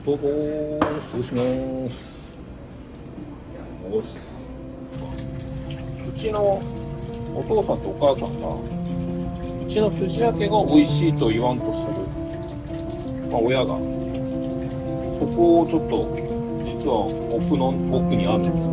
どうぞ失礼します。よし。うちのお父さんとお母さんがうちの藤焼が美味しいと言わんとする、親がそこをちょっと実は奥にあるんですよ。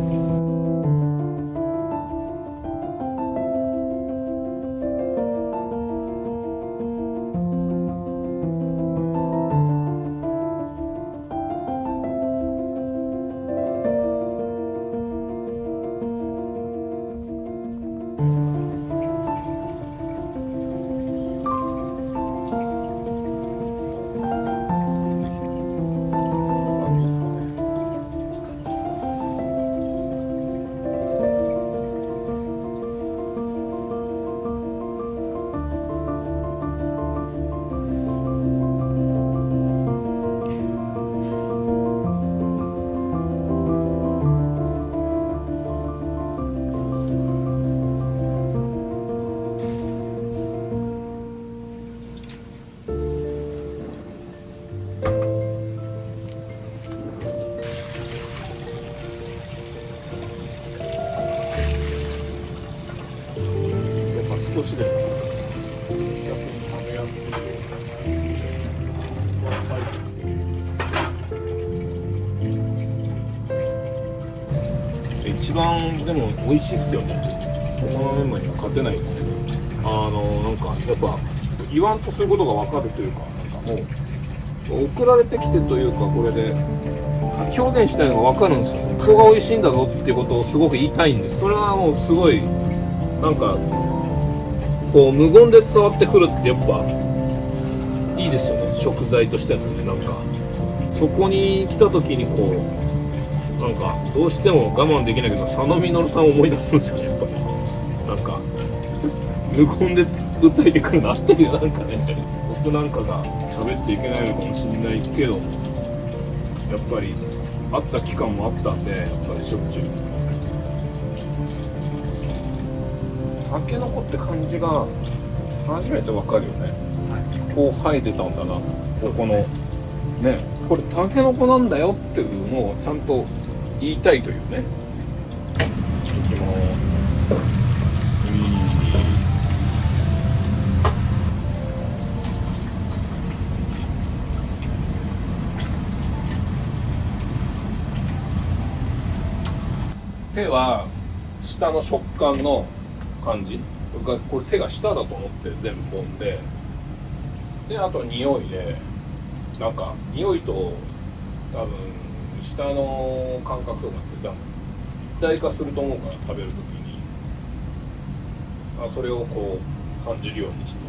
少しでも逆に食べやすい。一番でも美味しいっすよね。他のメンマには勝てないんですけど、なんかやっぱ言わんとすることが分かるというか、なんかもう送られてきてというか、これで表現したいのが分かるんですよ。ここが美味しいんだぞっていうことをすごく言いたいんです。それはもうすごいなんかこう無言で伝わってくるってやっぱいいですよね、食材としてのね。なんかそこに来た時にこうなんかどうしても我慢できないけど佐野実さんを思い出すんですよね、やっぱり。なんか無言で訴えてくるなっていう、なんかね、僕なんかが喋っちゃいけないのかもしれないけど、やっぱりあった期間もあったんで、やっぱりしょっちゅうタケノコって感じが初めてわかるよね。こう生えてたんだな、そこのね、これタケノコなんだよっていうのをちゃんと言いたいというね。いきます。手は下の食感の感じが、これ手が下だと思って全部揉んで、あと匂いで、なんか匂いと多分下の感覚とかって多分一体化すると思うから、食べるときにそれをこう感じるようにして。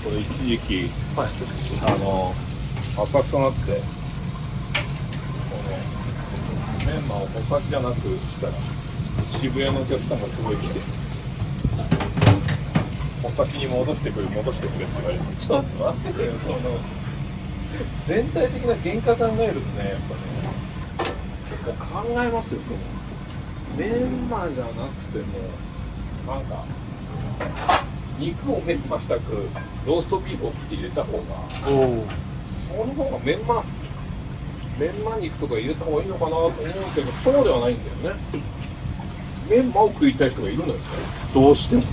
これ一時期、はい、赤くなって、このメンマを穂先じゃなくしたら渋谷のお客さんがすごい来て、穂先に戻してくれって言われて、ちょっと待ってくれよ、全体的な原価考えるとね、やっぱね結構考えますよ。そのメンマじゃなくてもなんか肉をメンマしたくローストビーフを切って入れた方が、その方がメンマ肉とか入れた方がいいのかなと思うけど、そうではないんだよね。メンマを食いたい人がいるのよね、どうしてもね。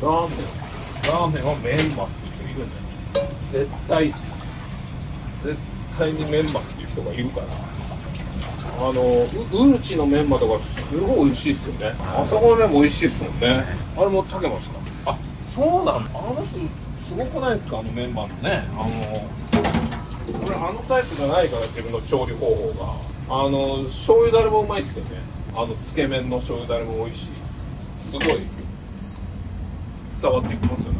ラーメンはメンマっていう人いるんだよ。絶対にメンマっていう人がいるから、ウルチのメンマとかすごい美味しいっすよね。あそこのメンマ美味しいっすもんね。あれも炊けました。そうなんだ。人すごくないですか、メンマのね。これタイプじゃないから、自分の調理方法が醤油だれもうまいっすよね。つけ麺の醤油だれも美味しい。すごい伝わってきますよね。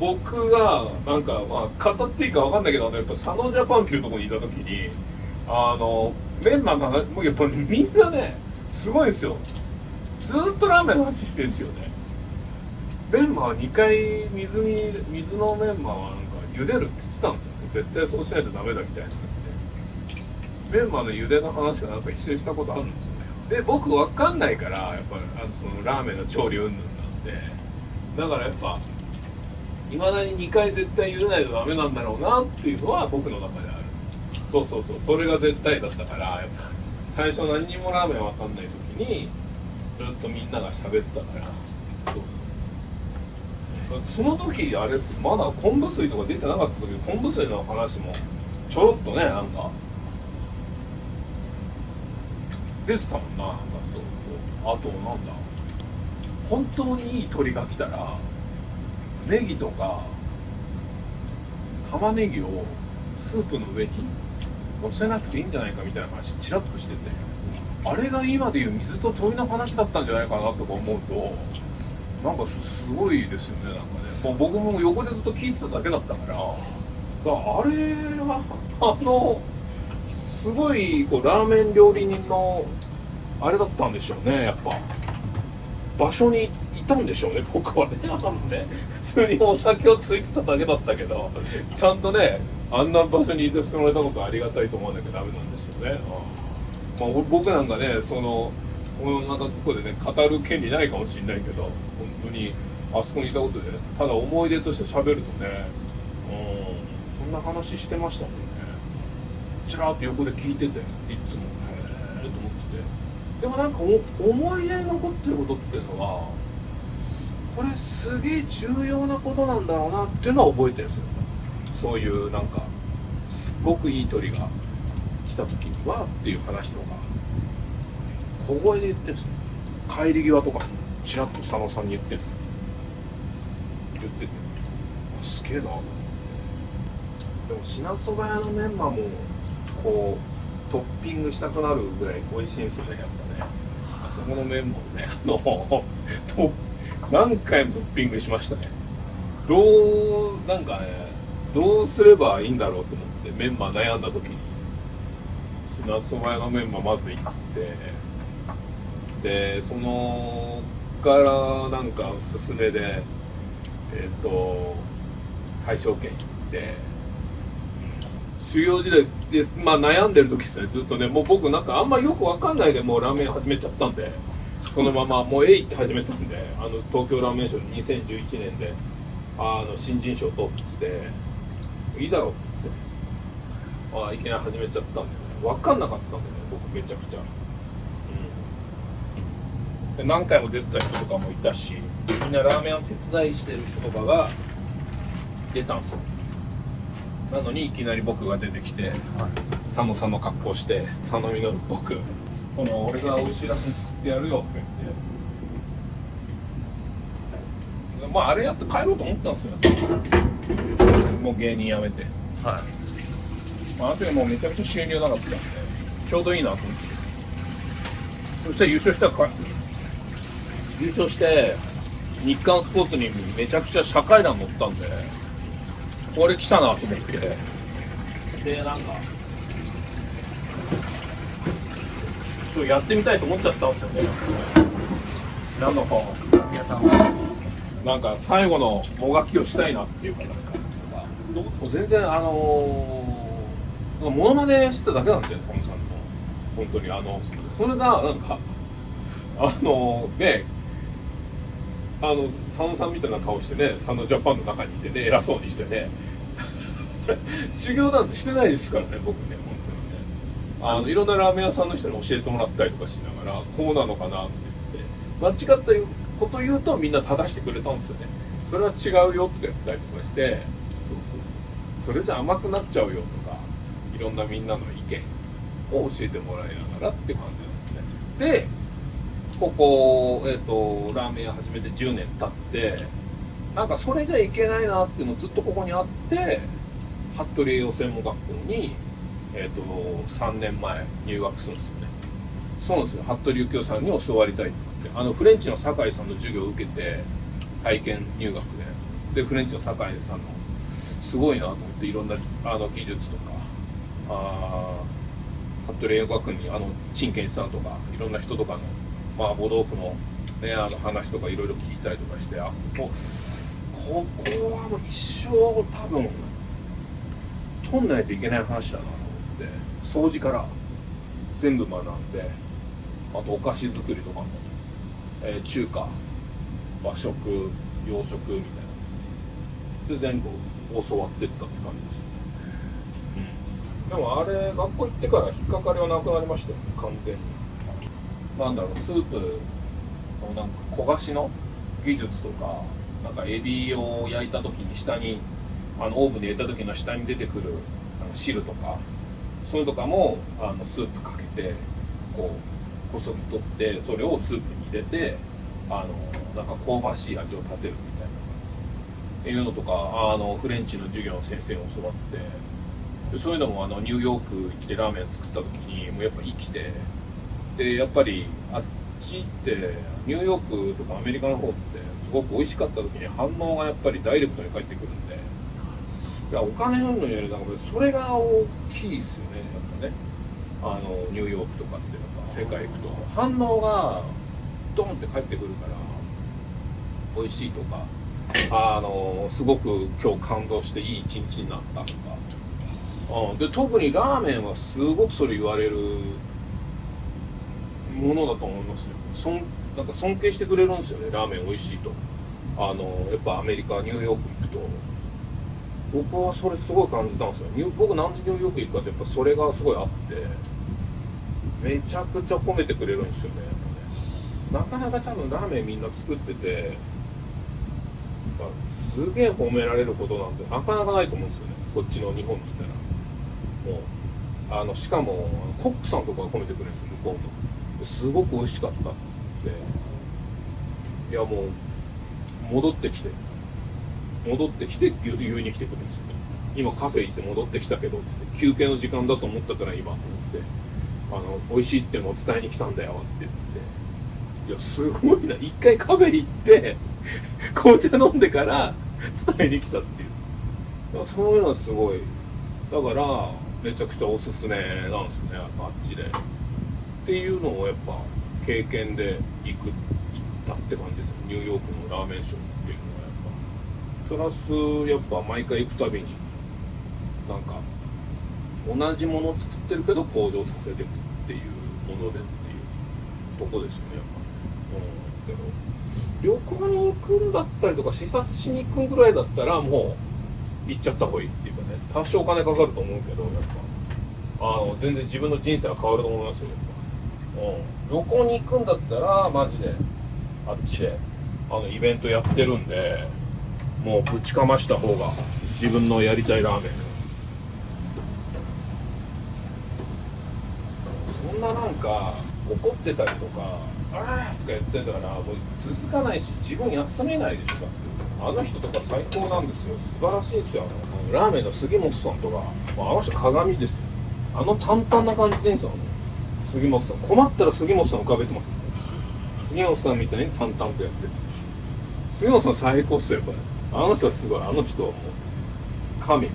僕がなんか語っていいか分かんないけど、やっぱ佐野ジャパンっていうところにいた時にメンマがもうやっぱみんなねすごいんですよ。ずっとラーメンの話してるんですよね。メンマは2回水のメンマはなんか茹でるって言ってたんですよね。絶対そうしないとダメだみたいなですね。メンマの茹での話がなんか一緒にしたことあるんですよね。で僕分かんないから、やっぱそのラーメンの調理云々なんで、だからやっぱいまだに2回絶対茹でないとダメなんだろうなっていうのは僕の中である。そうそうそう、それが絶対だったから、やっぱ最初何にもラーメン分かんない時にずっとみんなが喋ってたから。そうそう、その時あれっす、まだ昆布水とか出てなかった時、昆布水の話もちょろっとね、なんか出てたもんな。なんかそうそう、あとなんだ、本当にいい鳥が来たらネギとか玉ねぎをスープの上に乗せなくていいんじゃないかみたいな話チラッとしてて、あれが今でいう水と鳥の話だったんじゃないかなとか思うと、なんかすごいですよね。なんかね、もう僕も横でずっと聞いてただけだったから、あれはすごいこうラーメン料理人のあれだったんでしょうね。やっぱ場所にいたんでしょうね、僕はね。普通にお酒をついてただけだったけど、ちゃんとね、あんな場所にいてもらえたことはありがたいと思わなきゃダメなんですよね。まあ、僕なんかね、このなんかとこでね、語る権利ないかもしれないけど、本当にあそこにいたことで、ただ思い出として喋るとね、そんな話してましたもんね。ちらっと横で聞いてて、いつもへーと思ってて。でもなんか思い出に残ってることっていうのは、これすげえ重要なことなんだろうなっていうのは覚えてるんですよ。そういうなんかすっごくいい鳥が来た時にはっていう話とか小声で言ってるんですよ。帰り際とかちらっと佐野さんに言ってるんですよ。言ってて、すげえなと思って。でも品そば屋のメンマもこうトッピングしたくなるぐらい美味しいんですよね。やっぱね、あそこのメンマもね、何回もトッピングしましたね。なんかね、どうすればいいんだろうと思ってメンマ悩んだ時に品そば屋のメンマまず行って、でそのからなんかおすすめで大正軒行って修行時代です。まあ悩んでる時ですね、ずっとね。もう僕なんかあんまよくわかんないでもうラーメン始めちゃったんで、そのままもうって始めたんで、東京ラーメンショー2011年で新人賞取っていいだろうっつっていきなり始めちゃったんで、ね、分かんなかったんでね、僕めちゃくちゃ、で何回も出てた人とかもいたし、みんなラーメンを手伝いしてる人とかが出たんですよ。なのにいきなり僕が出てきて、佐野さんの格好して佐野実っぽく俺が美味しいラーメン作ってやるよって言って、まああれやって帰ろうと思ったんですよ。もう芸人辞めて、はい、あの時もうめちゃくちゃ収入なかったんでちょうどいいなと思って、そして優勝して日刊スポーツにめちゃくちゃ社会談載ったんで、これ来たなと思って、でなんかちょっとやってみたいと思っちゃったんですよね。なんか皆さんなんか最後のもがきをしたいなっていうか、なんか全然モノマネしてただけなんですよ、佐野さんの。本当にそれがなんかね、佐野さんみたいな顔してね、佐野ジャパンの中にいてね、偉そうにしてね修行なんてしてないですからね、僕ね、本当にね。いろんなラーメン屋さんの人に教えてもらったりとかしながら、こうなのかなって言って、間違ったこと言うとみんな正してくれたんですよね。それは違うよって言ったりとかして、それじゃ甘くなっちゃうよとか、いろんなみんなの意見を教えてもらいながらって感じなんですね。でここ、ラーメン屋始めて10年経って、なんかそれじゃいけないなっていうのずっとここにあって、服部栄養専門学校に、3年前入学するんですよね。そうなんですよ、服部幸男さんに教わりたいって、フレンチの酒井さんの授業を受けて体験入学でフレンチの酒井さんのすごいなと思って、いろんな技術とか、服部栄養学院に陳健一さんとかいろんな人とかの麻婆豆腐のね、話とかいろいろ聞いたりとかして、ここはもう一生多分取んないといけない話だなと思って、掃除から全部学んで、あとお菓子作りとかも、中華、和食、洋食みたいな感じで全部教わってったって感じです。でもあれ学校行ってから引っかかりはなくなりましたよね、完全に。なんだろう、スープのなんか焦がしの技術とか、なんかエビを焼いた時に下にオーブンで焼いた時の下に出てくる汁とか、そういうのとかもスープかけてこうこそぎ取ってそれをスープに入れてなんか香ばしい味を立てるみたいな感じっていうのとか、フレンチの授業の先生に教わって。そういうのもニューヨーク行ってラーメン作った時にもうやっぱ生きて、でやっぱりあっちってニューヨークとかアメリカの方ってすごく美味しかった時に反応がやっぱりダイレクトに返ってくるんで、いやお金うんのよりなんかそれが大きいですよね、やっぱね。ニューヨークとかってやっぱ世界行くと反応がドンって返ってくるから美味しいとか、すごく今日感動していい一日になったとか。で特にラーメンはすごくそれ言われるものだと思いますよ。なんか尊敬してくれるんですよね、ラーメン美味しいと。やっぱアメリカニューヨーク行くと僕はそれすごい感じたんですよ。僕なんでニューヨーク行くかってやっぱそれがすごいあって、めちゃくちゃ褒めてくれるんですよね、やっぱね。なかなか多分ラーメンみんな作っててすげえ褒められることなんてなかなかないと思うんですよね、こっちの日本にいたら。もうしかもコックさんとかが褒めてくれるんですよ、向こうの。すごく美味しかったって言って、いやもう戻ってきて言いに来てくるんですよね。今カフェ行って戻ってきたけどって言って、休憩の時間だと思ったから今と思って美味しいっていうのを伝えに来たんだよって言って、いやすごいな、一回カフェ行って紅茶飲んでから伝えに来たっていう、そういうのはすごいだからめちゃくちゃおすすめなんですね、あっちでっていうのをやっぱ経験で行ったって感じですよ、ニューヨークのラーメンショーっていうのは。やっぱプラスやっぱ毎回行くたびになんか同じものを作ってるけど向上させていくっていうものでっていうとこですよね、やっぱ。けど旅行に行くんだったりとか視察しに行くぐらいだったらもう行っちゃった方がいいっていうかね、多少お金かかると思うけど、やっぱ全然自分の人生は変わると思いますよ、やっぱ。旅行に行くんだったらマジであっちでイベントやってるんで、もうぶちかました方が自分のやりたいラーメン。そんななんか怒ってたりとかあーとか言ってたらもう続かないし自分休めないでしょ。だってあの人とか最高なんですよ、素晴らしいですよ。ラーメンの杉本さんとか、あの人鏡ですよ。淡々な感じでいいんですよ、杉本さん。困ったら杉本さん浮かべてます。杉本さんみたいに淡々とやってる。杉本さん最高っすよ、これ。あの人はすごい。あの人はもう神。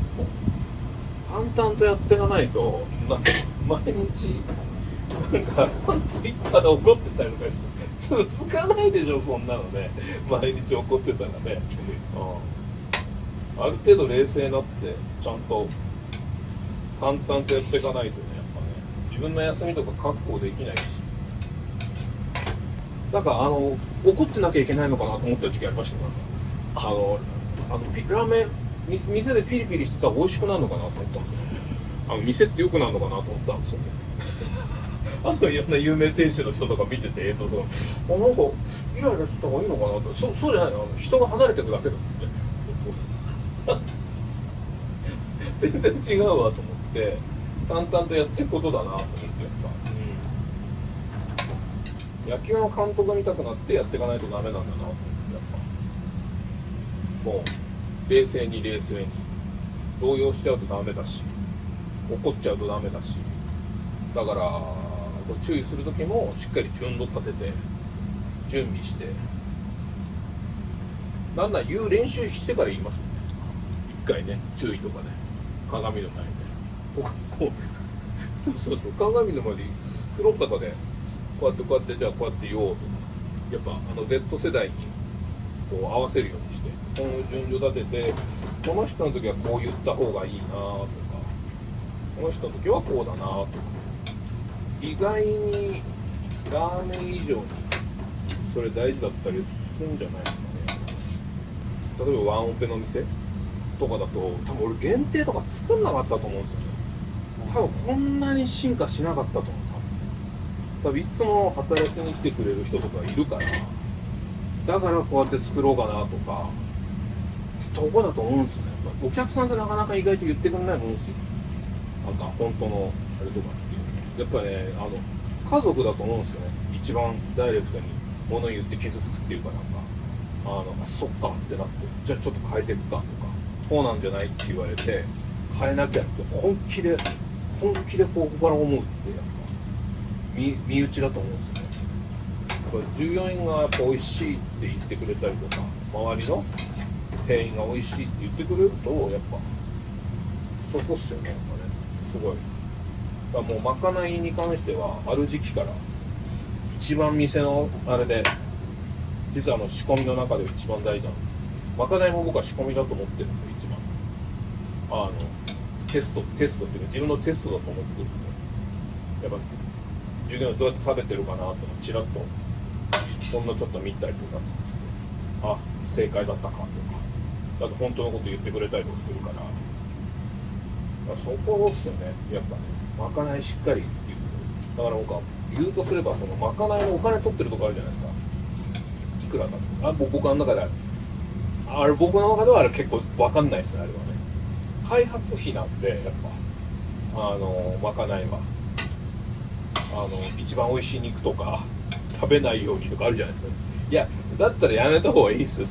淡々とやっていかないと、なんか毎日なんかツイッターで怒ってたりとかして続かないでしょ、そんなのね。毎日怒ってたらね。ある程度冷静になってちゃんと淡々とやっていかないとね、やっぱね、自分の休みとか確保できないし、なんか怒ってなきゃいけないのかなと思った時期ありましたから、ラーメン店でピリピリしてたら美味しくなるのかなと思ったんですよ。店って良くなるのかなと思ったんですよね。いろんな有名店主の人とか見てて映像とか、なんかイライラした方がいいのかなと。そうじゃないの、人が離れてるだけだって。全然違うわと思って淡々とやっていくことだなと思って、やっぱ、野球の監督が見たくなってやっていかないとダメなんだなと思って、やっぱもう冷静に動揺しちゃうとダメだし、怒っちゃうとダメだし、だから注意する時もしっかり順路立てて準備して、なんなら言う練習してから言いますよね、一回ね、注意とかね、鏡の前でこうそう鏡の前で風呂の中でこうやってじゃあこうやって言おうとか、やっぱZ 世代にこう合わせるようにして、この順序立てて、この人の時はこう言った方がいいなとか、この人の時はこうだなとか、意外にラーメン以上にそれ大事だったりするんじゃないですかね。例えばワンオペの店とかだと多分俺限定とか作んなかったと思うんですよね。多分こんなに進化しなかったと思う。多分いつも働きに来てくれる人とかいるから、だからこうやって作ろうかなとかとこだと思うんですよね。お客さんってなかなか意外と言ってくれないもんですよ。なんか本当のあれとかっていう。やっぱね、家族だと思うんですよね。一番ダイレクトに物言って傷つくっていうか、なんかそっかってなって、じゃあちょっと変えていくかとか、こうなんじゃないって言われて変えなきゃって本気でここから思うってやっぱ身内だと思うんですよね。やっぱ従業員がやっぱ美味しいって言ってくれたりとか、周りの店員が美味しいって言ってくれると、やっぱそこっすよね。やっぱね、すごい。だからもうまかないに関してはある時期から一番店のあれで、実は仕込みの中で一番大事なの。まかないも僕は仕込みだと思ってるんで、一番テストっていうか自分のテストだと思ってるんで、やっぱ従業員どうやって食べてるかなってチラッとほんのちょっと見たりとかして、あ、正解だったかとか、だって本当のこと言ってくれたりとかするから、そこっすよね。やっぱね、まかないしっかり言う。だから僕は言うとすれば、そのまかないのお金取ってるとこあるじゃないですか。いくらだと。僕の中で僕の中ではあれ結構分かんないですね、あれはね。開発費なんで、やっぱまかないは一番美味しい肉とか食べないようにとかあるじゃないですか。いや、だったらやめた方がいいっすよ。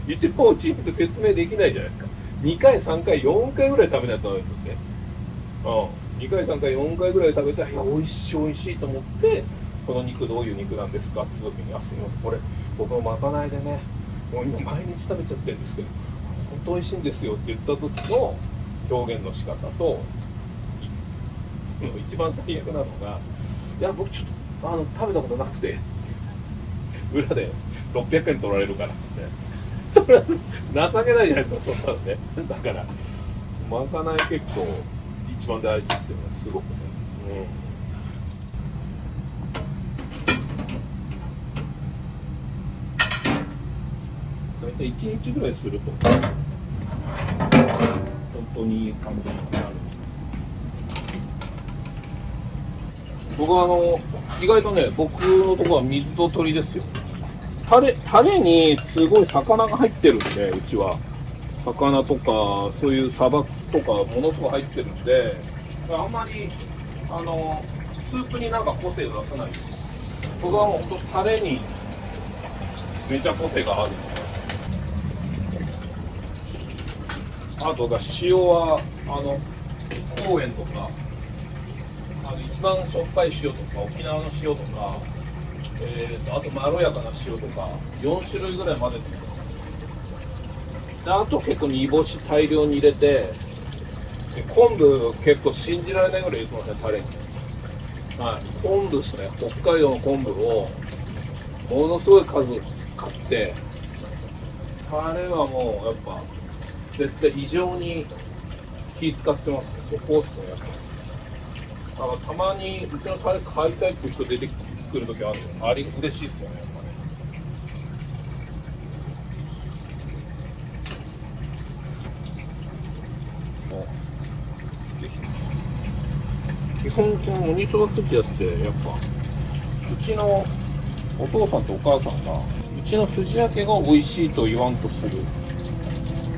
一番美味しい肉説明できないじゃないですか。2回3回4回ぐらい食べないとダメですね。2回3回4回ぐらい食べたら、いや美味しいと思って、この肉どういう肉なんですかって時に、すいません、これ僕のまかないでね、もう今毎日食べちゃってるんですけど本当美味しいんですよって言った時の表現の仕方と、一番最悪なのが、いや僕ちょっと食べたことなくてつって裏で600円取られるからっつって情けないじゃないですか、そんなのね。だからまかない結構一番大事ですよね、すごくね。大体1日ぐらいすると本当にいい感じになるんですよ。僕は意外とね、僕のところは水と鶏ですよ。タレにすごい魚が入ってるんで、うちは魚とかそういうサバとかものすごい入ってるんで、あんまりスープになんか個性を出さない。僕はもうほんとタレにめちゃ個性がある。あとが塩は高塩とか一番しょっぱい塩とか沖縄の塩とか、あとまろやかな塩とか4種類ぐらい混ぜてる。であと結構煮干し大量に入れて、で昆布結構信じられないぐらい入れてますね、タレに。昆布ですね。北海道の昆布をものすごい数買って、タレはもうやっぱ絶対異常に気使ってますね。そこっすね、やっぱ。だからたまにうちのタレ買いたいっていう人出てくるときあるんで、嬉しいっすよね、やっぱね。ぜひ。基本このお味噌が口やって、やっぱうちのお父さんとお母さんが、うちの藤焼けが美味しいと言わんとする、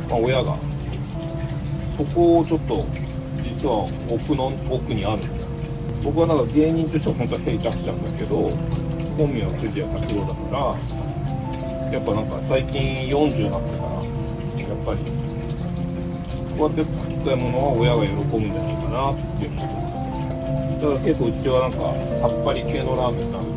親がそこをちょっと実は奥にあるんですよ。僕はなんか芸人としては本当は定着しちゃうんだけど、本名は藤谷拓郎だから、やっぱなんか最近40になってからやっぱりこうやって作ったものは親が喜ぶんじゃないかなっていう。だから結構うちはなんかさっぱり系のラーメンなんで